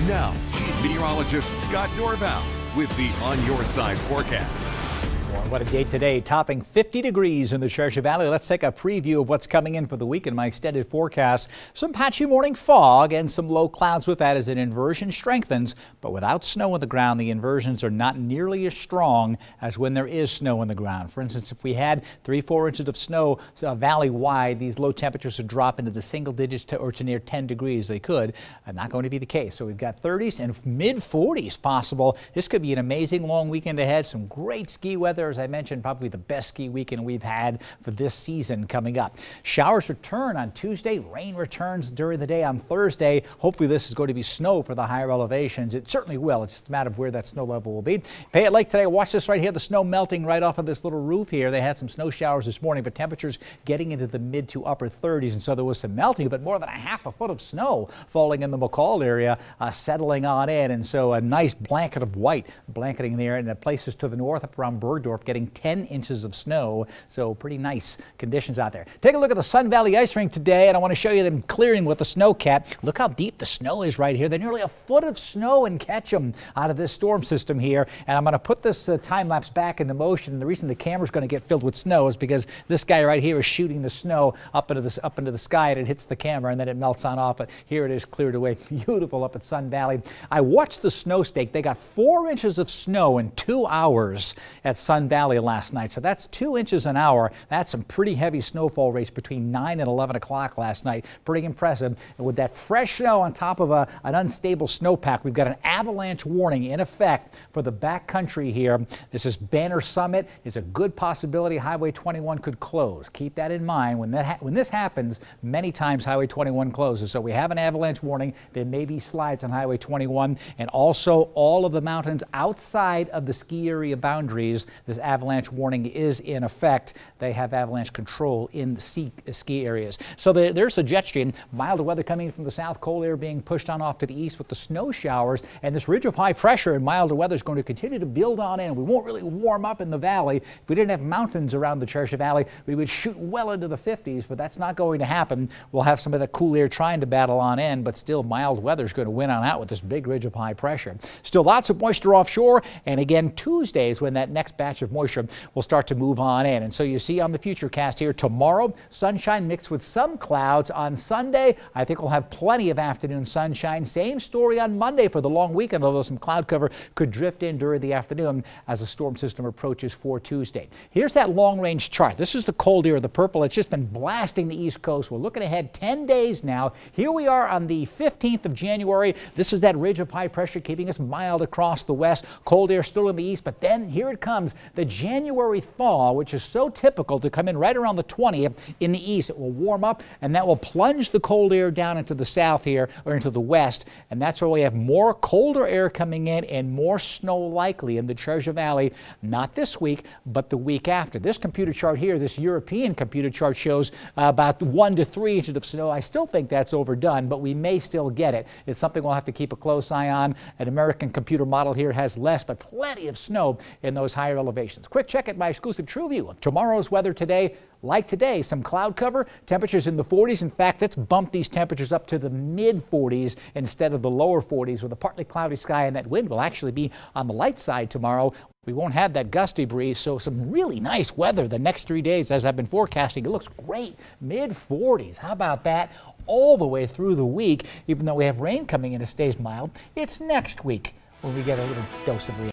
Now, Chief Meteorologist Scott Dorval with the On Your Side forecast. Well, what a day today, topping 50 degrees in the Treasure Valley. Let's take a preview of what's coming in for the week in my extended forecast. Some patchy morning fog and some low clouds with that as an inversion strengthens, but without snow on the ground, the inversions are not nearly as strong as when there is snow on the ground. For instance, if we had 3-4 inches of snow valley-wide, these low temperatures would drop into the single digits or to near 10 degrees. They could. Not going to be the case. So we've got 30s and mid-40s possible. This could be an amazing long weekend ahead. Some great ski weather. As I mentioned, probably the best ski weekend we've had for this season coming up. Showers return on Tuesday. Rain returns during the day on Thursday. Hopefully this is going to be snow for the higher elevations. It certainly will. It's a matter of where that snow level will be. Payette Lake today. Watch this right here. The snow melting right off of this little roof here. They had some snow showers this morning, but temperatures getting into the mid to upper 30s. And so there was some melting, but more than a half a foot of snow falling in the McCall area, settling on in. And so a nice blanket of white blanketing there. And the places to the north up around Bergdorf getting 10 inches of snow, so pretty nice conditions out there. Take a look at the Sun Valley Ice Rink today, and I want to show you them clearing with the snow cap. Look how deep the snow is right here. They're nearly a foot of snow in Ketchum out of this storm system here, and I'm going to put this time lapse back into motion. And the reason the camera's going to get filled with snow is because this guy right here is shooting the snow up into the sky, and it hits the camera, and then it melts on off. But here it is cleared away, beautiful up at Sun Valley. I watched the snow stake. They got 4 inches of snow in 2 hours at Sun Valley last night. So that's 2 inches an hour. That's some pretty heavy snowfall rates between 9 and 11 o'clock last night. Pretty impressive. And with that fresh snow on top of an unstable snowpack, we've got an avalanche warning in effect for the backcountry here. This is Banner Summit. It's a good possibility Highway 21 could close. Keep that in mind. When this happens, many times Highway 21 closes. So we have an avalanche warning. There may be slides on Highway 21, and also all of the mountains outside of the ski area boundaries. This avalanche warning is in effect. They have avalanche control in the ski areas. So there's the jet stream. Milder weather coming from the south, cold air being pushed on off to the east with the snow showers, and this ridge of high pressure and milder weather is going to continue to build on in. We won't really warm up in the valley. If we didn't have mountains around the Treasure Valley, we would shoot well into the 50s, but that's not going to happen. We'll have some of that cool air trying to battle on in, but still mild weather is going to win on out with this big ridge of high pressure. Still lots of moisture offshore, and again Tuesday is when that next batch of moisture will start to move on in. And so you see on the futurecast here, tomorrow, sunshine mixed with some clouds. On Sunday, I think we'll have plenty of afternoon sunshine. Same story on Monday for the long weekend, although some cloud cover could drift in during the afternoon as the storm system approaches for Tuesday. Here's that long-range chart. This is the cold air, the purple. It's just been blasting the East Coast. We're looking ahead 10 days now. Here we are on the 15th of January. This is that ridge of high pressure keeping us mild across the west. Cold air still in the east, but then here it comes, the January thaw, which is so typical to come in right around the 20th in the east. It will warm up, and that will plunge the cold air down into the south here, or into the west, and that's where we have more colder air coming in and more snow likely in the Treasure Valley, not this week, but the week after. This computer chart here, this European computer chart, shows about 1 to 3 inches of snow. I still think that's overdone, but we may still get it. It's something we'll have to keep a close eye on. An American computer model here has less, but plenty of snow in those higher elevations. Quick check at my exclusive True View of tomorrow's weather today. Like today, some cloud cover, temperatures in the 40s. In fact, let's bump these temperatures up to the mid-40s instead of the lower 40s with a partly cloudy sky, and that wind will actually be on the light side tomorrow. We won't have that gusty breeze, so some really nice weather the next 3 days as I've been forecasting. It looks great, mid-40s. How about that? All the way through the week, even though we have rain coming in, it stays mild. It's next week when we get a little dose of rain.